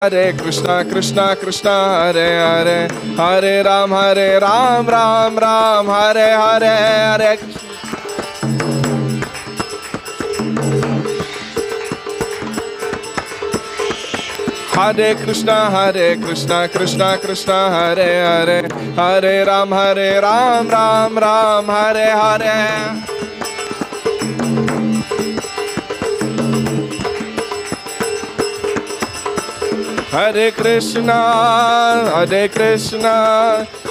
Hare Krishna, Krishna Krishna, Hare Hare, Hare Ram, Ram Ram, Hare Hare, Hare Krishna, Krishna Krishna, Hare Hare, Hare Ram, Ram Hare Hare. Hare Krishna,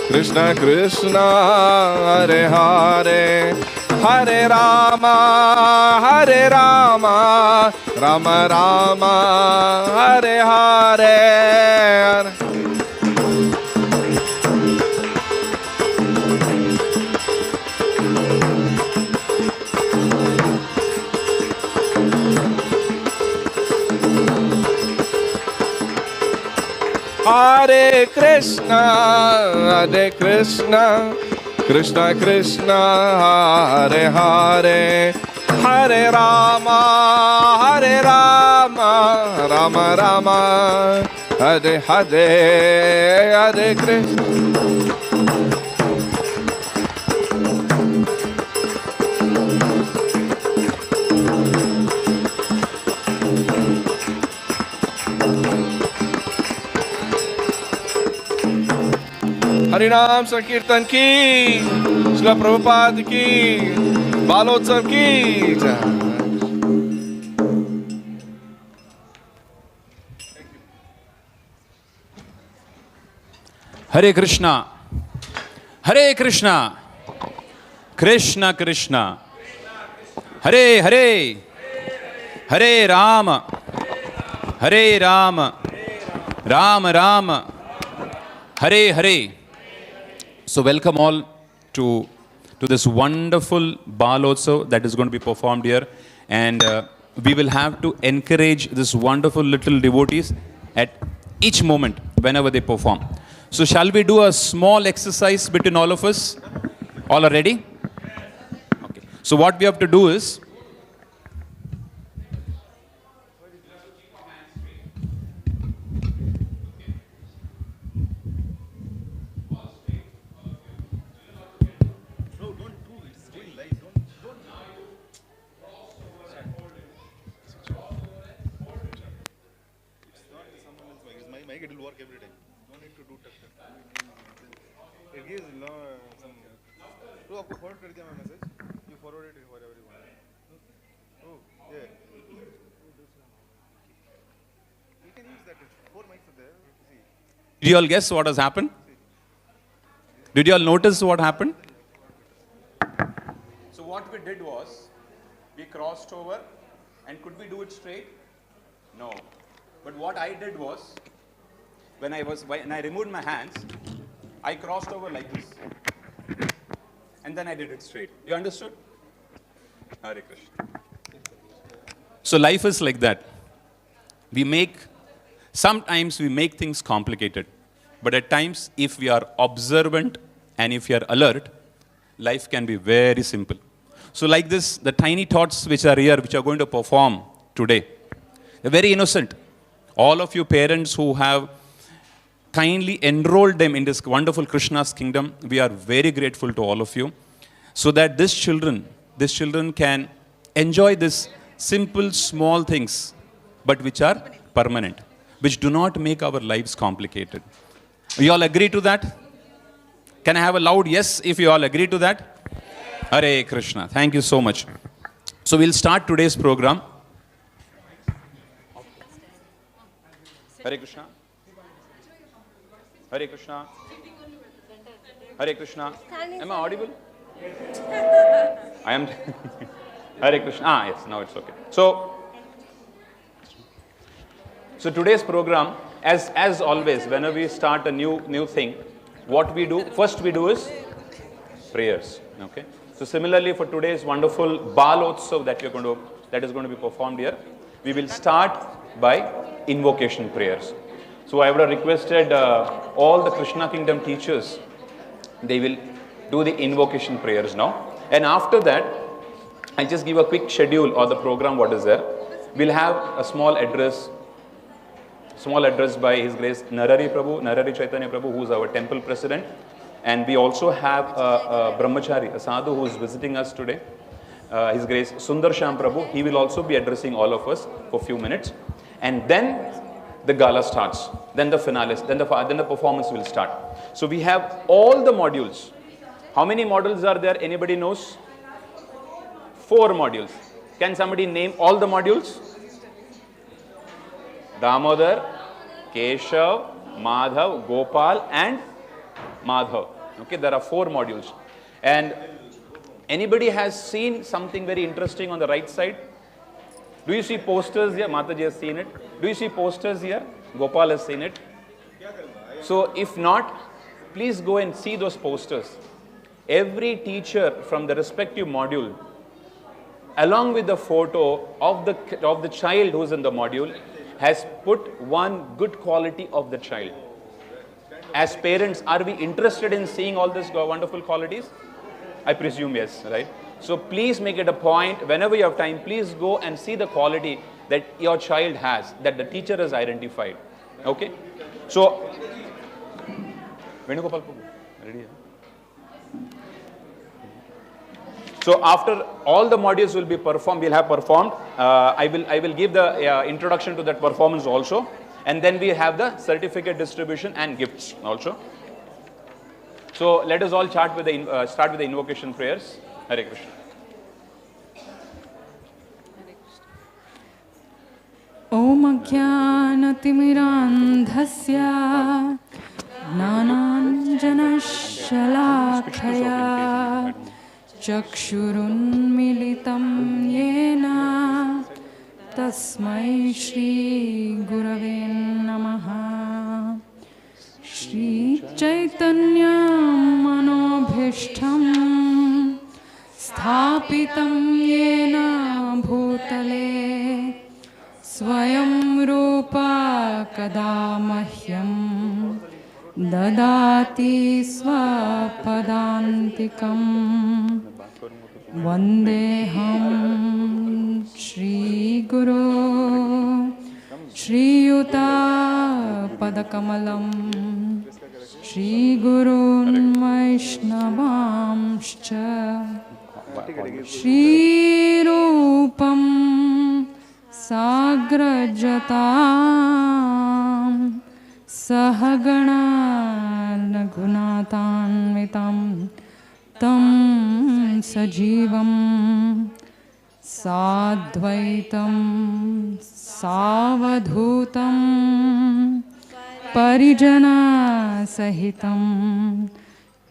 Krishna Krishna, Hare Hare, Hare Rama, Rama Rama, Hare Hare. Hare Krishna, Krishna Krishna, Hare Hare, Hare Rama, Rama Rama, Hare Hare, Hare Krishna. हरिनाम संकीर्तन की, श्रील प्रभुपाद की, बालोत्सव की जय। हरे कृष्णा, कृष्णा कृष्णा, हरे हरे, हरे Ram, Ram Ram, Hare Hare. So welcome all to this wonderful Balotsav that is going to be performed here, and we will have to encourage this wonderful little devotees at each moment whenever they perform. So shall we do a small exercise between all of us? All are ready? Okay. So what we have to do is, it will work every time. No need to do touch. It gives some. तो आपको forward कर दिया मैं message. You forward it wherever you want. Oh yeah. You can use that. 4 mics are there. See. did you all guess what has happened? Did you all notice what happened? So what we did was, we crossed over, and could we do it straight? No. But what I did was, when I removed my hands, I crossed over like this, and then I did it straight. You understood? Hare Krishna. So life is like that. Sometimes we make things complicated, but at times, if we are observant and if we are alert, life can be very simple. So like this, the tiny tots which are here, which are going to perform today, they're very innocent. All of you parents who have kindly enrolled them in this wonderful Krishna's kingdom, we are very grateful to all of you, so that these children can enjoy these simple small things, but which are permanent, which do not make our lives complicated. You all agree to that? Can I have a loud yes if you all agree to that? Hare Krishna. Thank you so much. So we'll start today's program. Hare Krishna. Hare Krishna. Hare Krishna. Am I audible? I am. Hare Krishna. Yes, now it's okay. So today's program, as always, whenever we start a new thing, what we do, first we do is prayers. Okay. So similarly for today's wonderful Balotsav that is going to be performed here, we will start by invocation prayers. So I would have requested all the Krishna Kingdom teachers, they will do the invocation prayers now. And after that, I'll just give a quick schedule or the program what is there. We'll have a small address small address by His Grace Narahari Prabhu, Narahari Chaitanya Prabhu, who is our temple president. And we also have a brahmachari, a sadhu who is visiting us today. His Grace Sundar Shyam Prabhu. He will also be addressing all of us for a few minutes. And then the gala starts. Then the finale, then the performance will start. So we have all the modules. How many modules are there? Anybody knows? 4 modules. Can somebody name all the modules? Damodar, Keshav, Madhav, Gopal and Madhav. Okay, there are 4 modules. And anybody has seen something very interesting on the right side? Do you see posters here? Mataji has seen it. Do you see posters here? Gopal has seen it. So if not, please go and see those posters. Every teacher from the respective module, along with the photo of the child who is in the module, has put one good quality of the child. As parents, are we interested in seeing all these wonderful qualities? I presume yes, right? So please make it a point, whenever you have time, please go and see the quality that your child has, that the teacher has identified. Okay? So, Venugopal, ready? So after all the modules will be performed, we'll have performed. I will give the introduction to that performance also, and then we have the certificate distribution and gifts also. So let us all start with the invocation prayers. Hare Krishna. Om Ajnanatimirandhasya Jnananjanashalakshaya Chakshurunmilitam Yena Tasmai Shri Gurave Namaha. Shri Chaitanya Manobhishtam Sthapitam Yena Bhutale Swayam Rupa Kada Mahyam Dadati Swapadantikam Vandeham Shri Guru Shri Yuta Padakamalam Shri Gurun Vaishnavamscha Shri Rupam Sagrajatam Sahagana Nagunatanvitam Tam Sajivam Sadvaitam Savadhutam Parijana Sahitam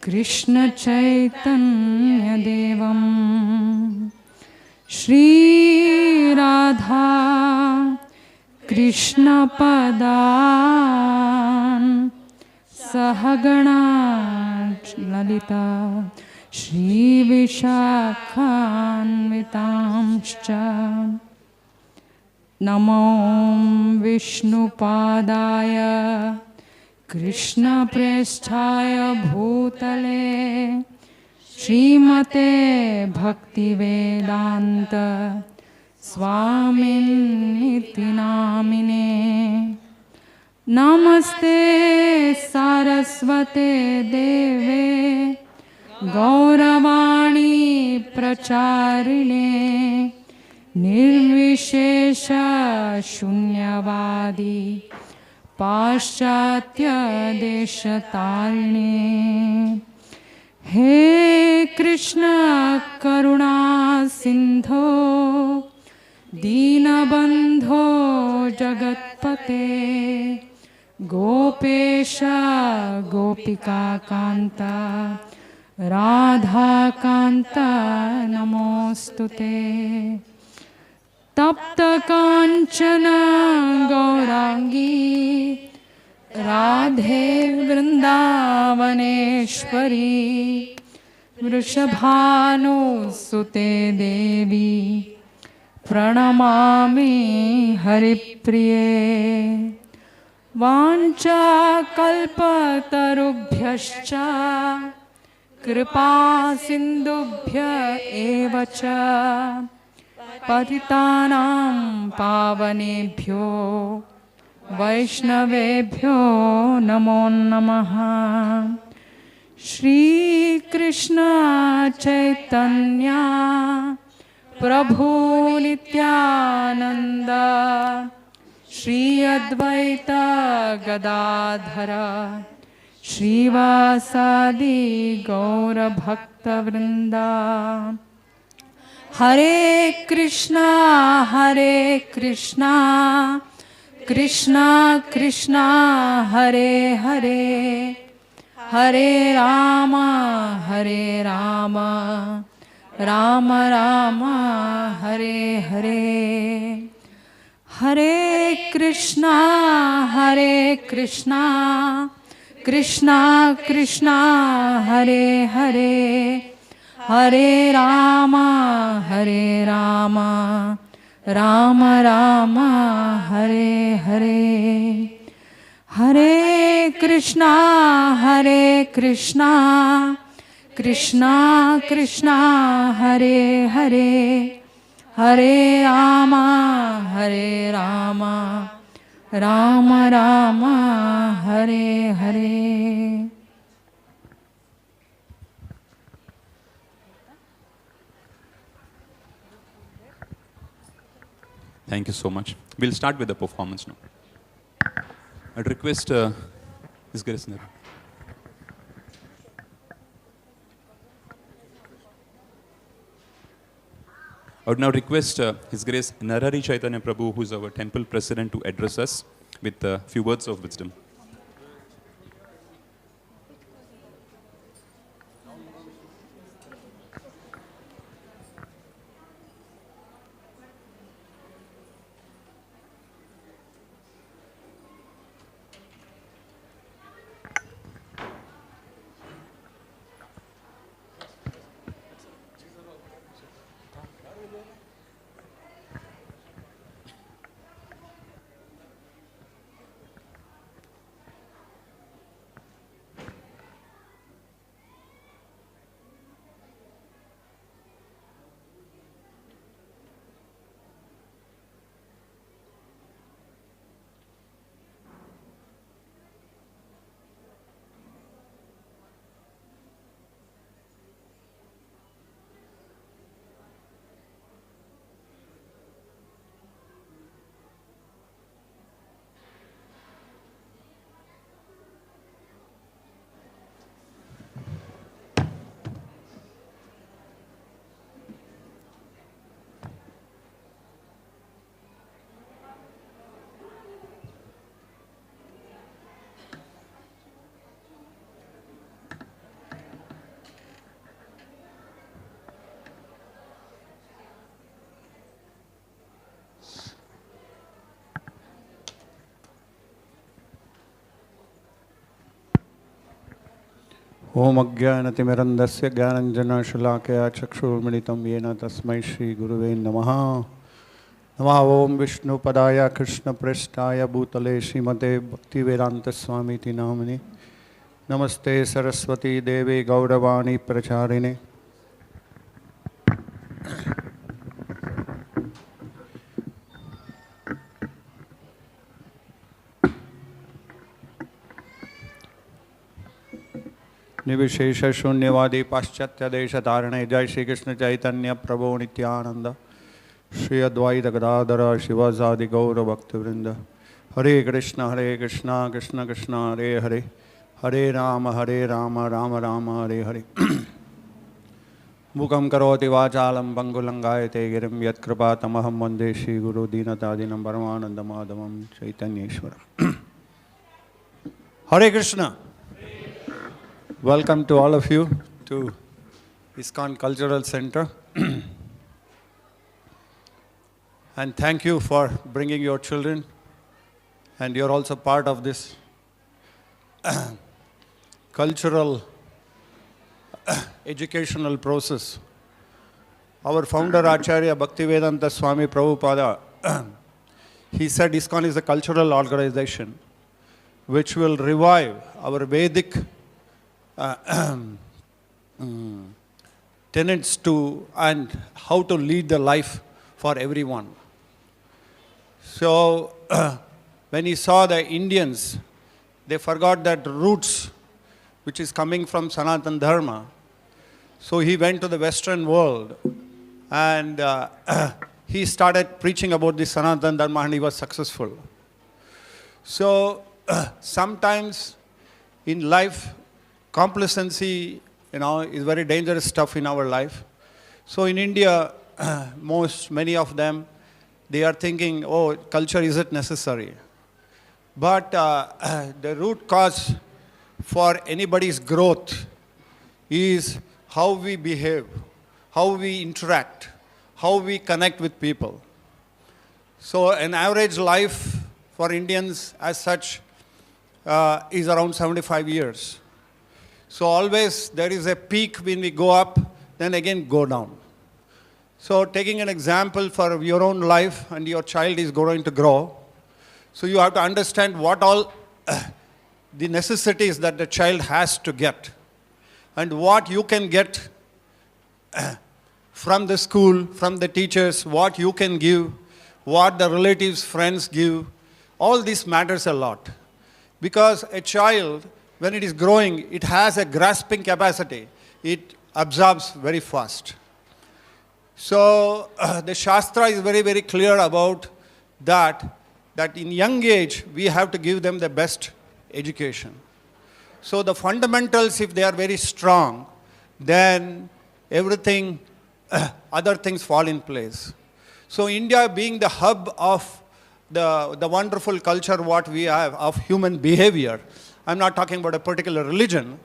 Krishna Chaitanya Devam Shri Radha Krishna Padan Sahagana Lalita Shri Vishakhanvitamscha Namo Vishnu Padaya Krishna Preshthaya Bhutale Srimate Bhakti Vedanta Swaminiti Namine Namaste Saraswate Deve Gauravani Pracharine Nirvishesha Shunyavadi Paschatya Deshatarine He Krishna Karuna Sindho Dinabandho Jagatpate Gopesha Gopika Kanta Radha Kanta Namostute Tapta Kanchana Gaurangi Radhe Vrindavaneshwari Vrishabhanu Sute Devi Pranamami Haripriye Vancha Kalpatarubhyascha Kripa Sindubhya Evacha Patitanam Pavanebhyo वैष्णवेभ्यो नमो नमः। श्री कृष्ण चैतन्य प्रभु नित्यानंद श्री अद्वैत गदाधर श्रीवासादि गौर भक्तवृंदा। हरे कृष्णा कृष्णा कृष्णा हरे हरे, हरे राम राम राम हरे हरे। हरे कृष्णा कृष्णा कृष्णा हरे हरे, हरे राम राम राम हरे हरे। हरे कृष्णा कृष्णा कृष्णा हरे हरे, हरे Ram Ram Ram Hare Hare. Thank you so much. We'll start with the performance now. I'd request His Grace Narahari. I would now request His Grace Narahari Chaitanya Prabhu, who is our temple president, to address us with a few words of wisdom. ओम अज्ञानतिमिरन्दस्य ज्ञानञ्जनशलाकया चक्षुर्मिलितं येन तस्मै श्रीगुरुवे नमः। नमः ओं विष्णुपदाय कृष्णप्रेष्ठाय भूतले श्रीमते भक्तिवेदान्तस्वामीति नामिने। नमस्ते सरस्वती देवे गौरवाणी प्रचारिणे। निर्विशेष शून्यवादी पाश्चात्य देश धारणे। जय श्री कृष्ण चैतन्य प्रभु नित्यानंद श्री अद्वैत गदाधर शिवासादि गौर भक्तवृंद। हरे कृष्ण कृष्ण कृष्ण हरे हरे, हरे राम राम राम हरे हरे। मुखं करोति वाचालं पंगुलंगायते गिरिं यत्कृपातमहं वन्दे श्रीगुरु दीनतादिनं परमानन्दमाधवं चैतन्येश्वरम्। हरे Krishna. Welcome to all of you to ISKCON Cultural Center. And thank you for bringing your children, and you're also part of this cultural educational process. Our founder Acharya Bhaktivedanta Swami Prabhupada, he said ISKCON is a cultural organization which will revive our Vedic tenets to and how to lead the life for everyone. So when he saw the Indians, they forgot that roots which is coming from Sanatana Dharma. So he went to the Western world and he started preaching about the Sanatana Dharma and he was successful. So sometimes in life, complacency, is very dangerous stuff in our life. So in India, many of them, they are thinking, oh, culture isn't necessary. But the root cause for anybody's growth is how we behave, how we interact, how we connect with people. So an average life for Indians as such is around 75 years. So always there is a peak when we go up, then again go down. So taking an example for your own life and your child is going to grow, so you have to understand what all the necessities that the child has to get and what you can get from the school, from the teachers, what you can give, what the relatives, friends give. All this matters a lot. Because a child, when it is growing, it has a grasping capacity. It absorbs very fast. So the Shastra is very, very clear about that in young age, we have to give them the best education. So the fundamentals, if they are very strong, then everything, other things fall in place. So India being the hub of the wonderful culture what we have of human behavior, I'm not talking about a particular religion,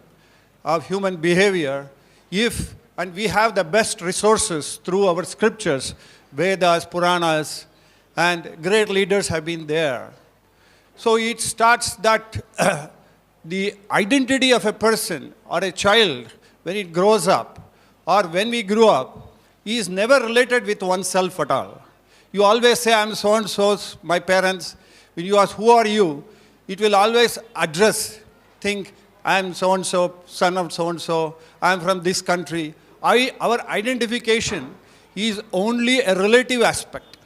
of human behavior, and we have the best resources through our scriptures, Vedas, Puranas, and great leaders have been there. So it starts that the identity of a person or a child, when it grows up, or when we grew up, is never related with oneself at all. You always say, I'm so-and-so's, my parents. When you ask, who are you? It will always think, I'm so-and-so, son of so-and-so, I'm from this country. Our identification is only a relative aspect.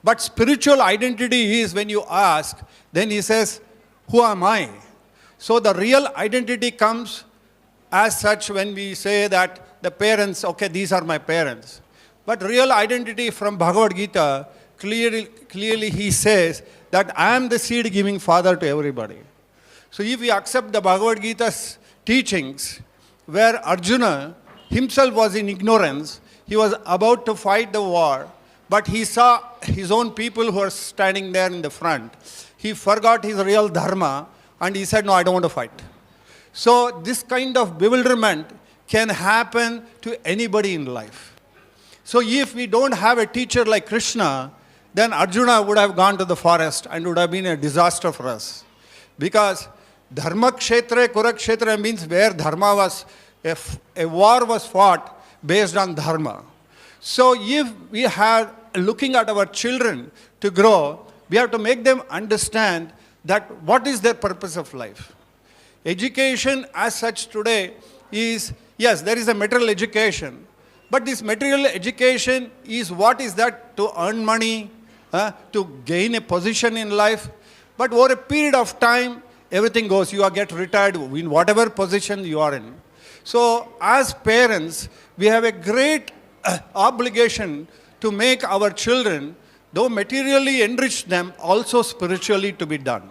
But spiritual identity is when you ask, then he says, who am I? So the real identity comes as such when we say that the parents, okay, these are my parents. But real identity from Bhagavad Gita, clearly he says that I am the seed-giving father to everybody. So if we accept the Bhagavad Gita's teachings, where Arjuna himself was in ignorance, he was about to fight the war, but he saw his own people who are standing there in the front. He forgot his real dharma and he said, no, I don't want to fight. So this kind of bewilderment can happen to anybody in life. So if we don't have a teacher like Krishna, then Arjuna would have gone to the forest and would have been a disaster for us. Because Dharma Kshetra, Kurukshetra means where dharma was, a war was fought based on dharma. So if we are looking at our children to grow, we have to make them understand that what is their purpose of life. Education as such today is, yes, there is a material education, but this material education is what is that? To earn money, to gain a position in life. But over a period of time, everything goes. You get retired in whatever position you are in. So as parents, we have a great obligation to make our children, though materially enrich them, also spiritually to be done.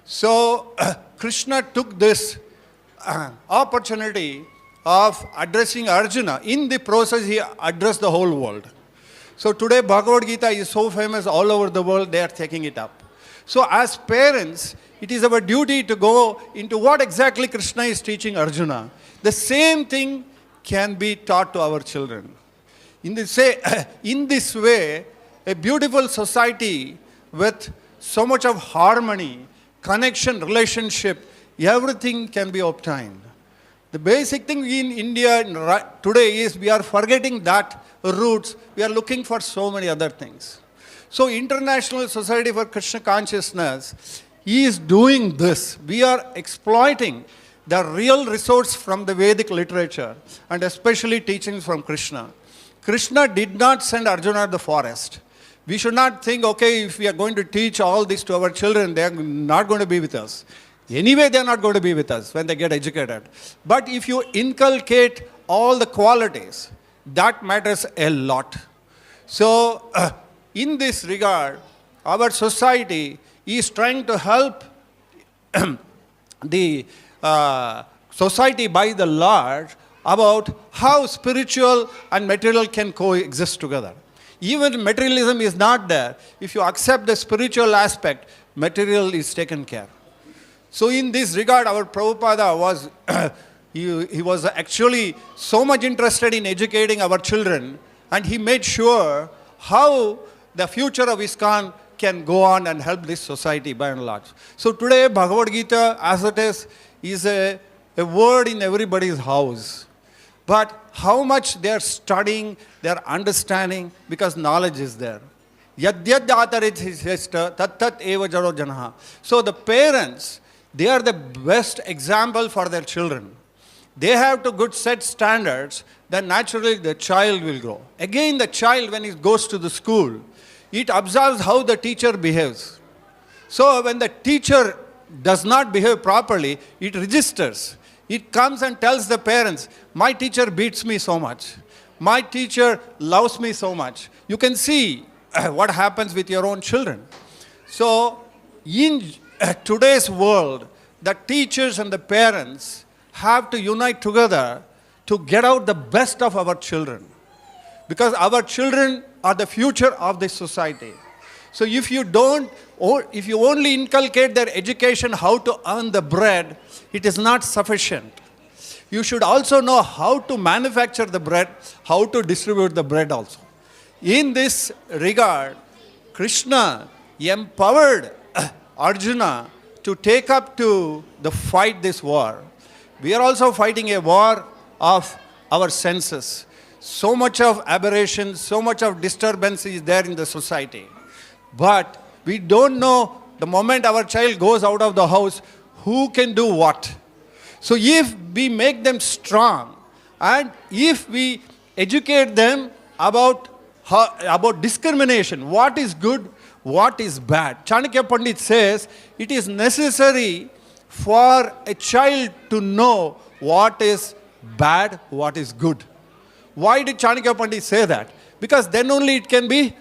So Krishna took this opportunity of addressing Arjuna. In the process, he addressed the whole world. So today, Bhagavad Gita is so famous all over the world, they are taking it up. So as parents, it is our duty to go into what exactly Krishna is teaching Arjuna. The same thing can be taught to our children. In this way, a beautiful society with so much of harmony, connection, relationship, everything can be obtained. The basic thing in India today is we are forgetting that roots. We are looking for so many other things. So International Society for Krishna Consciousness is doing this. We are exploiting the real resource from the Vedic literature and especially teachings from Krishna. Krishna did not send Arjuna to the forest. We should not think, okay, if we are going to teach all this to our children, they are not going to be with us. Anyway, they are not going to be with us when they get educated. But if you inculcate all the qualities, that matters a lot. So, in this regard, our society is trying to help the society by the large about how spiritual and material can coexist together. Even materialism is not there. If you accept the spiritual aspect, material is taken care. So in this regard, our Prabhupada was, he was actually so much interested in educating our children, and he made sure how the future of ISKCON can go on and help this society by and large. So today, Bhagavad Gita, as it is a word in everybody's house. But how much they are studying, they are understanding, because knowledge is there. Yadyad atarit tat tat eva jaro janaha. So the parents, they are the best example for their children. They have to good set standards, then naturally the child will grow. Again, the child, when he goes to the school, it observes how the teacher behaves. So when the teacher does not behave properly, it registers. It comes and tells the parents, my teacher beats me so much. My teacher loves me so much. You can see what happens with your own children. So in today's world, the teachers and the parents have to unite together to get out the best of our children. Because our children are the future of this society. So if you don't, or if you only inculcate their education how to earn the bread, it is not sufficient. You should also know how to manufacture the bread, how to distribute the bread also. In this regard, Krishna empowered Arjuna to take up to the fight this war. We are also fighting a war of our senses. So much of aberration, so much of disturbance is there in the society. But we don't know the moment our child goes out of the house, who can do what. So if we make them strong, and if we educate them about discrimination, what is good, what is bad. Chanakya Pandit says, it is necessary for a child to know what is bad, what is good. Why did Chanakya Pandit say that? Because then only it can be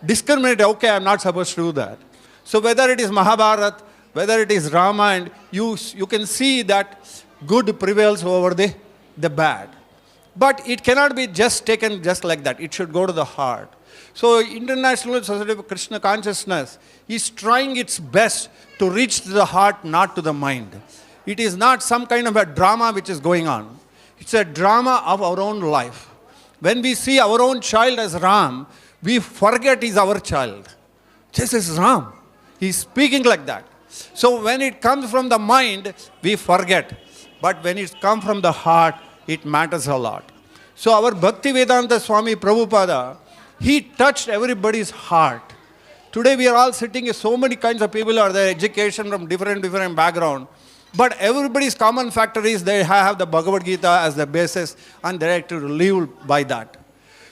discriminated. Okay, I'm not supposed to do that. So whether it is Mahabharata, whether it is Ramayana, you can see that good prevails over the bad. But it cannot be just taken just like that. It should go to the heart. So International Society of Krishna Consciousness is trying its best to reach to the heart, not to the mind. It is not some kind of a drama which is going on. It's a drama of our own life. When we see our own child as Ram, we forget he's our child. This is Ram. He's speaking like that. So when it comes from the mind, we forget. But when it comes from the heart, it matters a lot. So our Bhaktivedanta Swami Prabhupada, he touched everybody's heart. Today we are all sitting, so many kinds of people are there, education from different background. But everybody's common factor is they have the Bhagavad Gita as the basis and they have to live by that.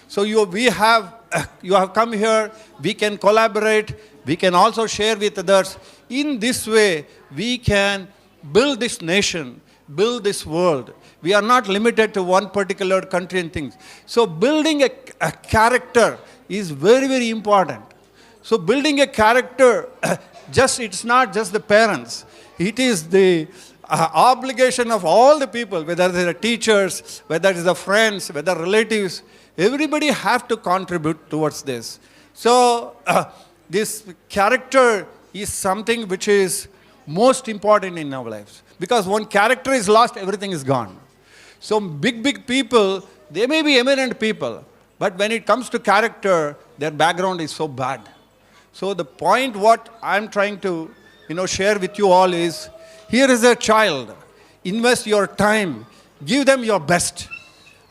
So you have come here, we can collaborate, we can also share with others. In this way, we can build this nation, build this world. We are not limited to one particular country and things. So building a character is very important. So building a character, it's not just the parents. It is the obligation of all the people, whether they are teachers, whether it is the friends, whether relatives. Everybody have to contribute towards this. So this character is something which is most important in our lives. Because when character is lost, everything is gone. So big people, they may be eminent people, but when it comes to character, their background is so bad. So the point what I'm trying to share with you all is, here is a child. Invest your time. Give them your best.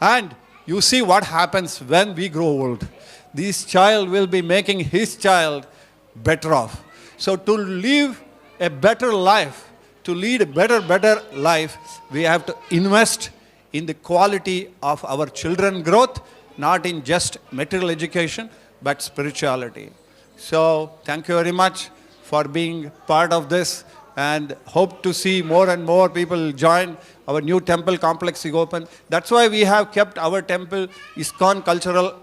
And you see what happens when we grow old. This child will be making his child better off. So to live a better life, to lead a better life, we have to invest in the quality of our children growth, not in just material education, but spirituality. So thank you very much for being part of this, and hope to see more and more people join our new temple complex open. That's why we have kept our temple ISKCON Cultural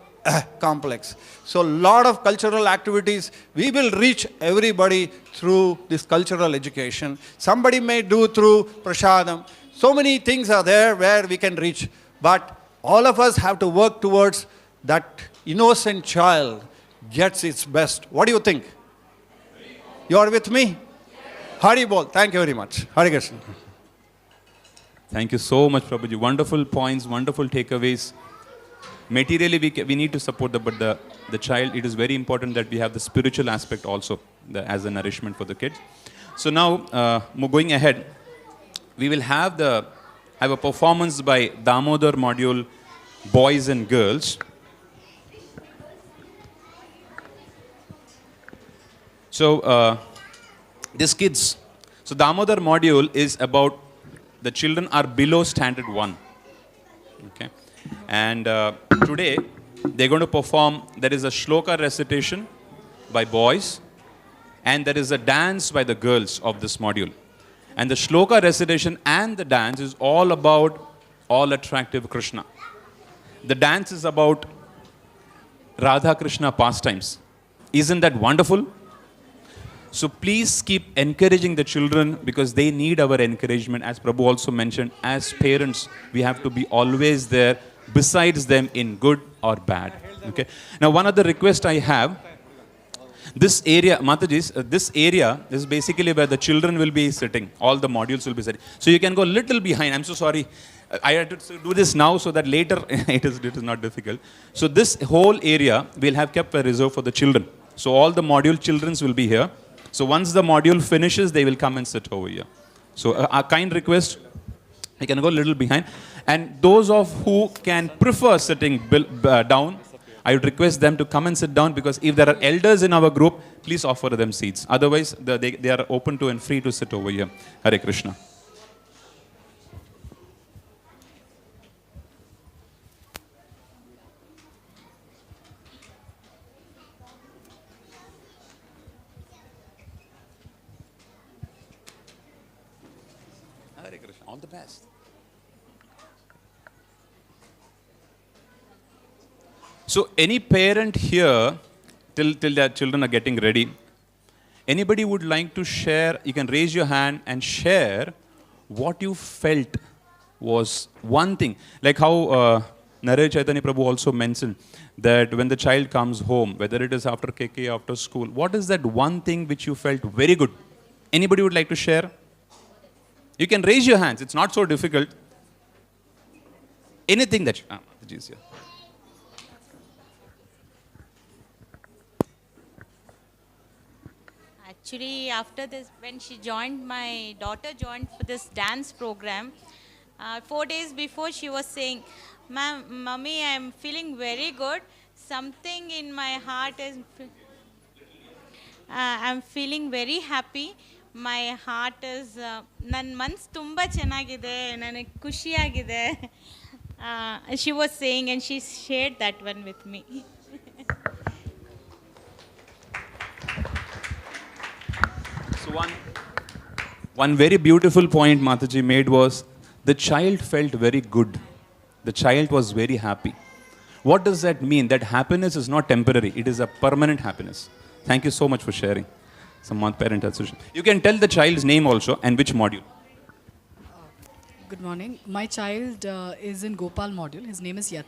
Complex. So lot of cultural activities. We will reach everybody through this cultural education. Somebody may do through Prasadam. So many things are there where we can reach. But all of us have to work towards that innocent child gets its best. What do you think? You are with me? Hari Bol. Thank you very much. Hare Krishna. Thank you so much, Prabhuji. Wonderful points, wonderful takeaways. Materially, we need to support but the child, it is very important that we have the spiritual aspect also as a nourishment for the kids. So now, going ahead, we will have a performance by Damodar module, boys and girls. So, these kids, so Damodar module is about the children are below standard 1. Okay. And today, they're going to perform, there is a shloka recitation by boys, and there is a dance by the girls of this module. And the shloka recitation and the dance is all about all attractive Krishna. The dance is about Radha Krishna pastimes. Isn't that wonderful? So please keep encouraging the children, because they need our encouragement. As Prabhu also mentioned, as parents, we have to be always there besides them in good or bad. Okay. Now, one other request I have, this area, Mataji, this area is basically where the children will be sitting. All the modules will be sitting. So you can go a little behind. I'm so sorry. I had to do this now so that later it is not difficult. So this whole area we'll have kept a reserve for the children. So all the module children will be here. So once the module finishes, they will come and sit over here. So a kind request, you can go a little behind. And those of who can prefer sitting down, I would request them to come and sit down, because if there are elders in our group, please offer them seats. Otherwise, they are open to and free to sit over here. Hare Krishna. Hare Krishna. All the best. So any parent here, till their children are getting ready, anybody would like to share, you can raise your hand and share what you felt was one thing. Like how Narayana Chaitanya Prabhu also mentioned that when the child comes home, whether it is after KK, after school, what is that one thing which you felt very good? Anybody would like to share? You can raise your hands. It's not so difficult. Anything that you... geez, yeah. Actually, after this, when my daughter joined for this dance program, 4 days before she was saying, Mommy, I'm feeling very good. Something in my heart is, I'm feeling very happy. My heart is, nan mans tumba chenagide, nane kushi agide. She was saying, and she shared that one with me. So one very beautiful point Mataji made was, the child felt very good. The child was very happy. What does that mean? That happiness is not temporary. It is a permanent happiness. Thank you so much for sharing. Some parent association. You can tell the child's name also and which module. Good morning. My child is in Gopal module. His name is Yatha.